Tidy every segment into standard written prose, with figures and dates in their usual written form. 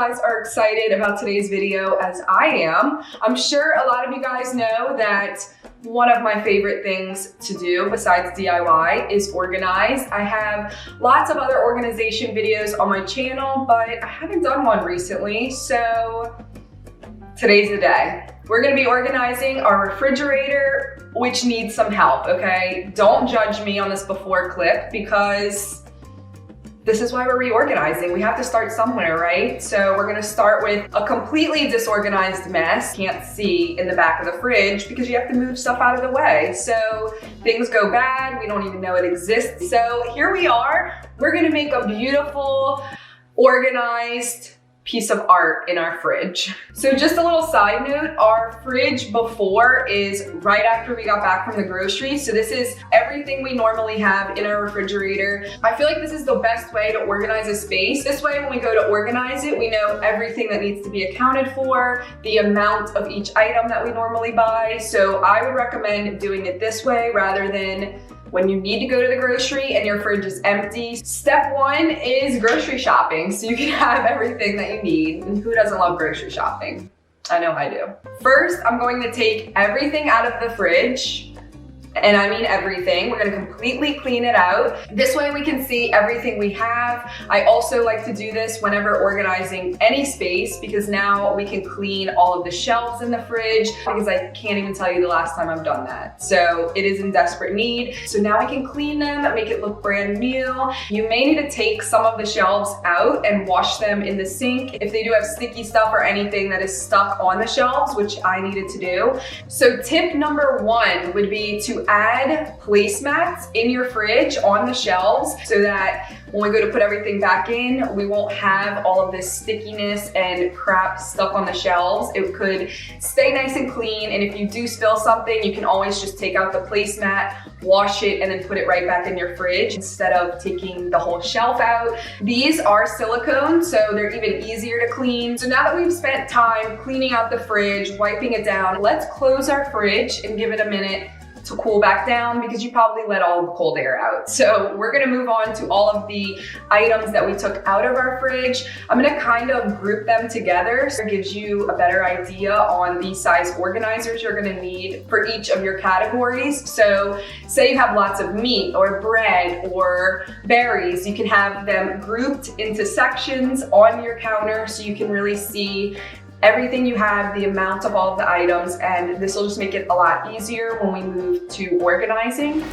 guys are excited about today's video as I am. I'm sure a lot of you guys know that one of my favorite things to do besides DIY is organize. I have lots of other organization videos on my channel, but I haven't done one recently, so today's the day. We're gonna be organizing our refrigerator, which needs some help, okay? Don't judge me on this before clip because this is why we're reorganizing. We have to start somewhere, right? So we're gonna start with a completely disorganized mess. Can't see in the back of the fridge because you have to move stuff out of the way. So things go bad, we don't even know it exists. So here we are. We're gonna make a beautiful, organized piece of art in our fridge. So just a little side note, our fridge before is right after we got back from the groceries. So this is everything we normally have in our refrigerator. I feel like this is the best way to organize a space. This way, when we go to organize it, we know everything that needs to be accounted for, the amount of each item that we normally buy. So I would recommend doing it this way rather than when you need to go to the grocery and your fridge is empty. Step one is grocery shopping, so you can have everything that you need. And who doesn't love grocery shopping? I know I do. First, I'm going to take everything out of the fridge. And I mean everything. We're gonna completely clean it out. This way we can see everything we have. I also like to do this whenever organizing any space because now we can clean all of the shelves in the fridge because I can't even tell you the last time I've done that. So it is in desperate need. So now we can clean them, make it look brand new. You may need to take some of the shelves out and wash them in the sink if they do have sticky stuff or anything that is stuck on the shelves, which I needed to do. So tip number one would be to add placemats in your fridge on the shelves so that when we go to put everything back in, we won't have all of this stickiness and crap stuck on the shelves. It could stay nice and clean, and if you do spill something, you can always just take out the placemat, wash it, and then put it right back in your fridge instead of taking the whole shelf out. These are silicone, so they're even easier to clean. So now that we've spent time cleaning out the fridge, wiping it down, let's close our fridge and give it a minute to cool back down because you probably let all of the cold air out. So we're gonna move on to all of the items that we took out of our fridge. I'm gonna kind of group them together so it gives you a better idea on the size organizers you're gonna need for each of your categories. So say you have lots of meat or bread or berries, you can have them grouped into sections on your counter so you can really see everything you have, the amount of all of the items, and this will just make it a lot easier when we move to organizing.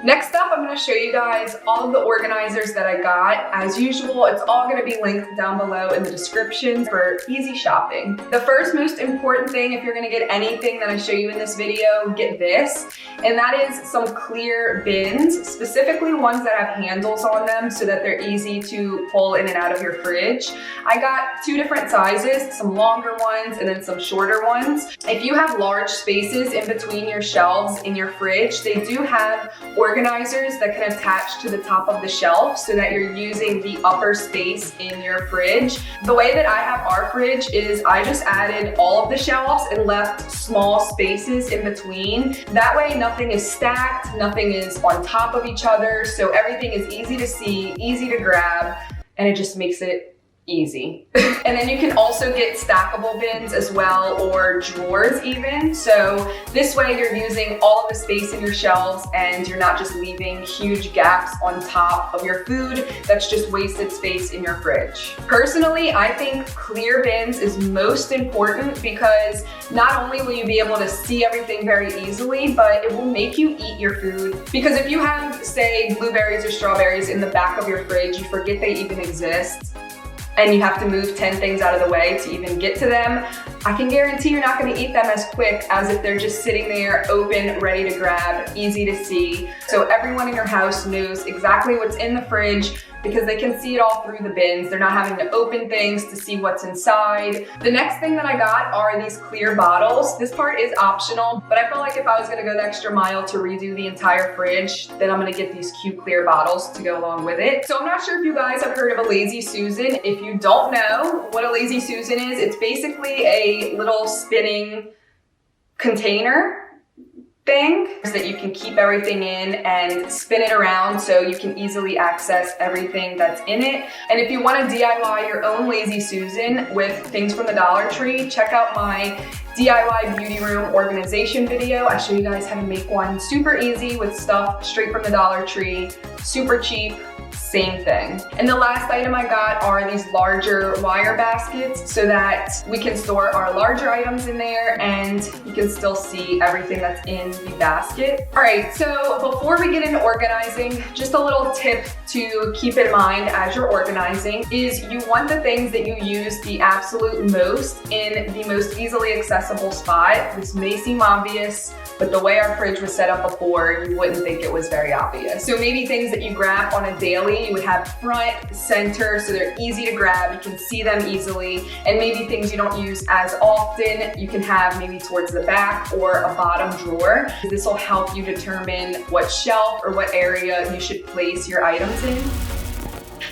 Next up, I'm gonna show you guys all of the organizers that I got. As usual, it's all gonna be linked down below in the description for easy shopping. The first most important thing, if you're gonna get anything that I show you in this video, get this, and that is some clear bins, specifically ones that have handles on them so that they're easy to pull in and out of your fridge. I got two different sizes, some longer ones and then some shorter ones. If you have large spaces in between your shelves in your fridge, they do have organizers that can attach to the top of the shelf so that you're using the upper space in your fridge. The way that I have our fridge is I just added all of the shelves and left small spaces in between. That way nothing is stacked, nothing is on top of each other, so everything is easy to see, easy to grab, and it just makes it easy. And then you can also get stackable bins as well, or drawers even. So this way you're using all of the space in your shelves and you're not just leaving huge gaps on top of your food that's just wasted space in your fridge. Personally, I think clear bins is most important because not only will you be able to see everything very easily, but it will make you eat your food. Because if you have, say, blueberries or strawberries in the back of your fridge, you forget they even exist, and you have to move 10 things out of the way to even get to them, I can guarantee you're not gonna eat them as quick as if they're just sitting there open, ready to grab, easy to see. So everyone in your house knows exactly what's in the fridge because they can see it all through the bins. They're not having to open things to see what's inside. The next thing that I got are these clear bottles. This part is optional, but I felt like if I was gonna go the extra mile to redo the entire fridge, then I'm gonna get these cute clear bottles to go along with it. So I'm not sure if you guys have heard of a Lazy Susan. If you don't know what a Lazy Susan is, it's basically a little spinning container thing so that you can keep everything in and spin it around so you can easily access everything that's in it. And if you want to DIY your own Lazy Susan with things from the Dollar Tree, check out my DIY beauty room organization video. I show you guys how to make one super easy with stuff straight from the Dollar Tree, super cheap. Same thing. And the last item I got are these larger wire baskets so that we can store our larger items in there and you can still see everything that's in the basket. All right, so before we get into organizing, just a little tip to keep in mind as you're organizing is you want the things that you use the absolute most in the most easily accessible spot. This may seem obvious, but the way our fridge was set up before, you wouldn't think it was very obvious. So maybe things that you grab on a daily, you would have front, center, so they're easy to grab, you can see them easily, and maybe things you don't use as often, you can have maybe towards the back or a bottom drawer. This will help you determine what shelf or what area you should place your items in.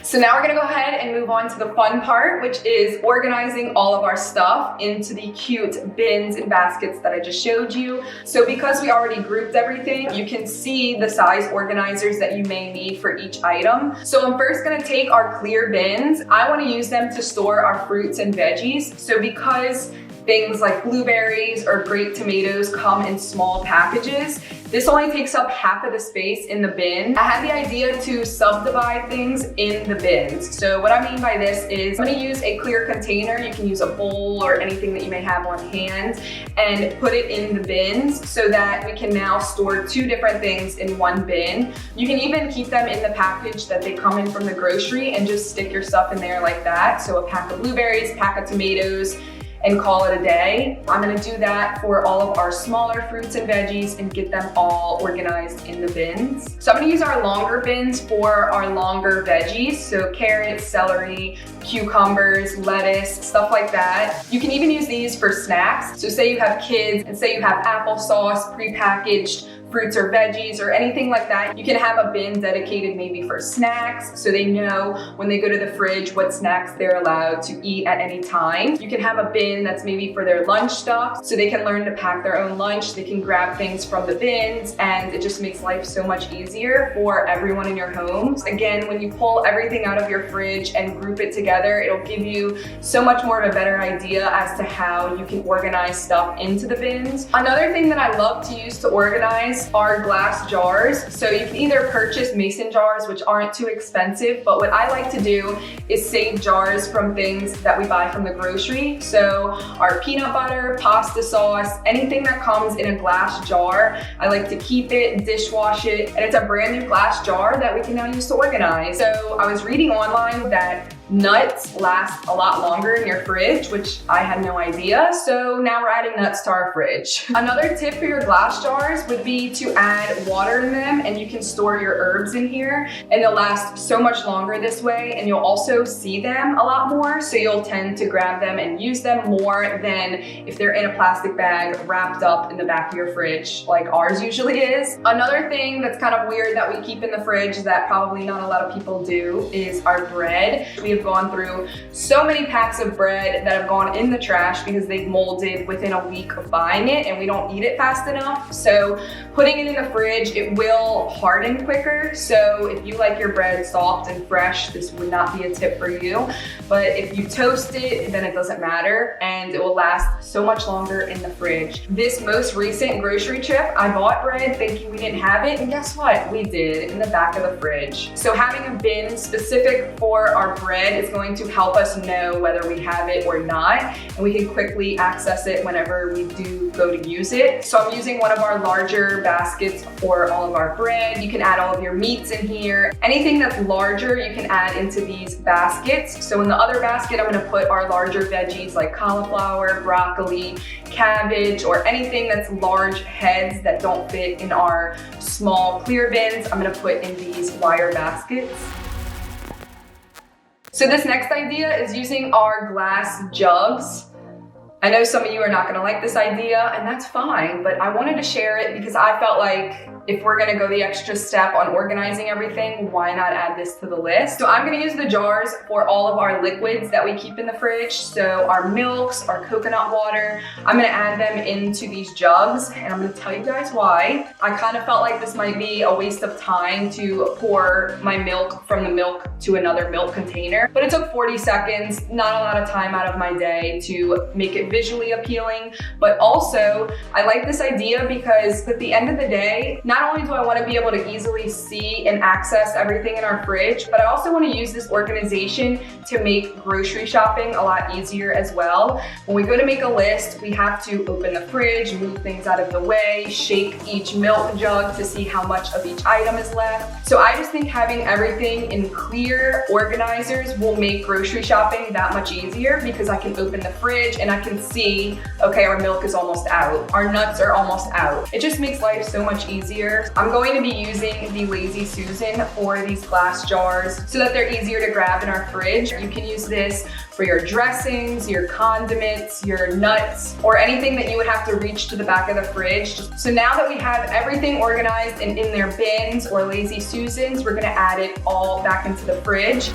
So now we're gonna go ahead and move on to the fun part, which is organizing all of our stuff into the cute bins and baskets that I just showed you. So because we already grouped everything, you can see the size organizers that you may need for each item. So I'm first gonna take our clear bins. I wanna use them to store our fruits and veggies. So because things like blueberries or grape tomatoes come in small packages, this only takes up half of the space in the bin. I had the idea to subdivide things in the bins. So what I mean by this is I'm gonna use a clear container. You can use a bowl or anything that you may have on hand and put it in the bins so that we can now store 2 different things in one bin. You can even keep them in the package that they come in from the grocery and just stick your stuff in there like that. So a pack of blueberries, pack of tomatoes, and call it a day. I'm gonna do that for all of our smaller fruits and veggies and get them all organized in the bins. So I'm gonna use our longer bins for our longer veggies. So carrots, celery, cucumbers, lettuce, stuff like that. You can even use these for snacks. So say you have kids and say you have applesauce prepackaged fruits or veggies or anything like that, you can have a bin dedicated maybe for snacks so they know when they go to the fridge what snacks they're allowed to eat at any time. You can have a bin that's maybe for their lunch stuff so they can learn to pack their own lunch. They can grab things from the bins and it just makes life so much easier for everyone in your homes. Again, when you pull everything out of your fridge and group it together, it'll give you so much more of a better idea as to how you can organize stuff into the bins. Another thing that I love to use to organize are glass jars. So you can either purchase mason jars, which aren't too expensive, but what I like to do is save jars from things that we buy from the grocery. So our peanut butter, pasta sauce, anything that comes in a glass jar, I like to keep it, dishwash it, and it's a brand new glass jar that we can now use to organize. So I was reading online that nuts last a lot longer in your fridge, which I had no idea. So now we're adding nuts to our fridge. Another tip for your glass jars would be to add water in them, and you can store your herbs in here and they'll last so much longer this way, and you'll also see them a lot more. So you'll tend to grab them and use them more than if they're in a plastic bag wrapped up in the back of your fridge like ours usually is. Another thing that's kind of weird that we keep in the fridge that probably not a lot of people do is our bread. We have gone through so many packs of bread that have gone in the trash because they've molded within a week of buying it and we don't eat it fast enough. So putting it in the fridge, it will harden quicker. So if you like your bread soft and fresh, this would not be a tip for you. But if you toast it, then it doesn't matter and it will last so much longer in the fridge. This most recent grocery trip, I bought bread thinking we didn't have it, and guess what? We did, in the back of the fridge. So having a bin specific for our bread is going to help us know whether we have it or not, and we can quickly access it whenever we do go to use it. So I'm using one of our larger baskets for all of our bread. You can add all of your meats in here. Anything that's larger, you can add into these baskets. So in the other basket, I'm gonna put our larger veggies like cauliflower, broccoli, cabbage, or anything that's large heads that don't fit in our small clear bins. I'm gonna put in these wire baskets. So this next idea is using our glass jugs. I know some of you are not gonna like this idea, and that's fine, but I wanted to share it because I felt like if we're gonna go the extra step on organizing everything, why not add this to the list? So I'm gonna use the jars for all of our liquids that we keep in the fridge. So our milks, our coconut water, I'm gonna add them into these jugs, and I'm gonna tell you guys why. I kind of felt like this might be a waste of time to pour my milk from the milk to another milk container, but it took 40 seconds, not a lot of time out of my day to make it visually appealing. But also, I like this idea because at the end of the day, not only do I want to be able to easily see and access everything in our fridge, but I also want to use this organization to make grocery shopping a lot easier as well. When we go to make a list, we have to open the fridge, move things out of the way, shake each milk jug to see how much of each item is left. So I just think having everything in clear organizers will make grocery shopping that much easier, because I can open the fridge and I can see, okay, our milk is almost out, our nuts are almost out. It just makes life so much easier. I'm going to be using the Lazy Susan for these glass jars so that they're easier to grab in our fridge. You can use this for your dressings, your condiments, your nuts, or anything that you would have to reach to the back of the fridge. So now that we have everything organized and in their bins or Lazy Susans, we're gonna add it all back into the fridge.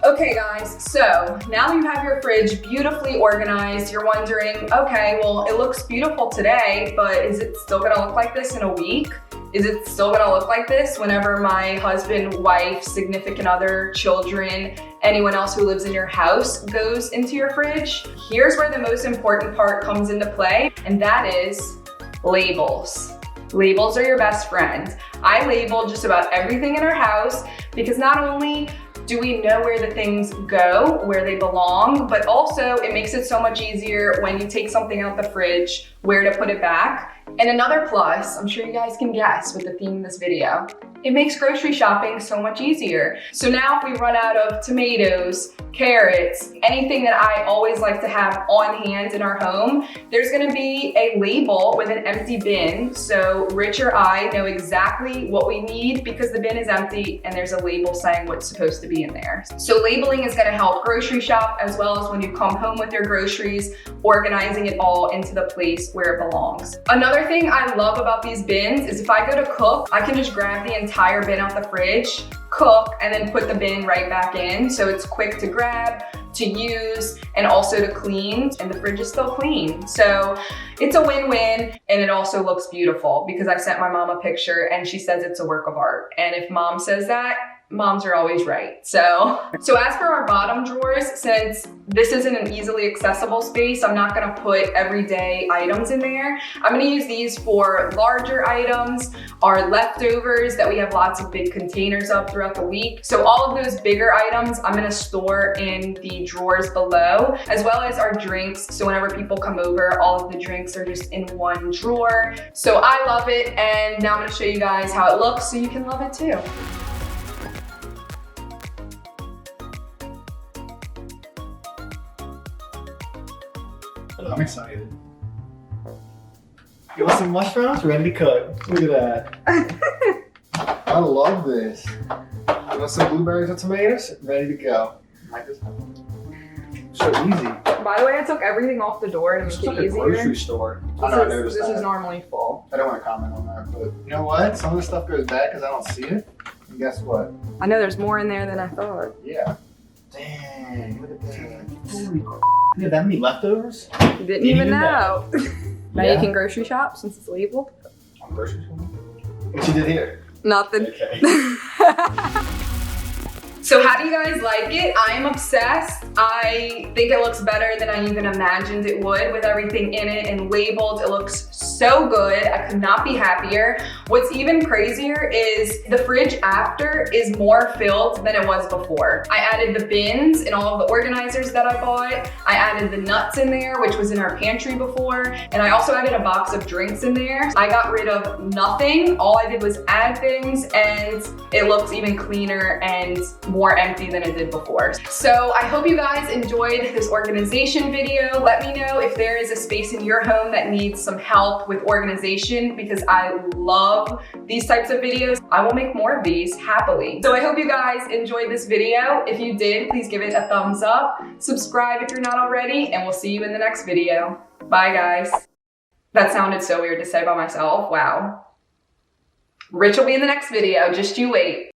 Okay guys, so now that you have your fridge beautifully organized, you're wondering, okay, well, it looks beautiful today, but is it still gonna look like this in a week? Is it still gonna look like this whenever my husband, wife, significant other, children, anyone else who lives in your house goes into your fridge? Here's where the most important part comes into play, and that is labels. Labels are your best friend. I label just about everything in our house because not only do we know where the things go, where they belong, but also it makes it so much easier when you take something out the fridge, where to put it back. And another plus, I'm sure you guys can guess with the theme of this video, it makes grocery shopping so much easier. So now if we run out of tomatoes, carrots, anything that I always like to have on hand in our home, there's gonna be a label with an empty bin. So Rich or I know exactly what we need because the bin is empty and there's a label saying what's supposed to be in there. So labeling is gonna help grocery shop as well as when you come home with your groceries, organizing it all into the place where it belongs. Another thing I love about these bins is if I go to cook, I can just grab the entire bin out the fridge, cook, and then put the bin right back in. So it's quick to grab, to use, and also to clean, and the fridge is still clean. So it's a win-win, and it also looks beautiful because I sent my mom a picture and she says it's a work of art. And if mom says that, moms are always right. So as for our bottom drawers, since this isn't an easily accessible space, I'm not gonna put everyday items in there. I'm gonna use these for larger items, our leftovers that we have lots of big containers of throughout the week. So all of those bigger items, I'm gonna store in the drawers below, as well as our drinks. So whenever people come over, all of the drinks are just in one drawer. So I love it, and now I'm gonna show you guys how it looks so you can love it too. I'm excited. You want some mushrooms? Ready to cook. Look at that. I love this. You want some blueberries and tomatoes? Ready to go. So easy. By the way, I took everything off the door to make It's it like a easier. grocery store. I know, I noticed This that. is normally full. I don't want to comment on that, but you know what? Some of the stuff goes bad because I don't see it. And guess what? I know there's more in there than I thought. Yeah. Dang, look at that. Holy crap. You have that many leftovers? You didn't even know. Now Yeah. you can grocery shop since it's labeled. On grocery store? What you did here? Nothing. Okay. So how do you guys like it? I am obsessed. I think it looks better than I even imagined it would with everything in it and labeled. It looks so good. I could not be happier. What's even crazier is the fridge after is more filled than it was before. I added the bins and all of the organizers that I bought. I added the nuts in there, which was in our pantry before. And I also added a box of drinks in there. I got rid of nothing. All I did was add things and it looks even cleaner and more empty than it did before. So I hope you guys enjoyed this organization video. Let me know if there is a space in your home that needs some help with organization, because I love these types of videos. I will make more of these happily. So I hope you guys enjoyed this video. If you did, please give it a thumbs up. Subscribe if you're not already, and we'll see you in the next video. Bye guys. That sounded so weird to say by myself. Wow. Rich will be in the next video, just you wait.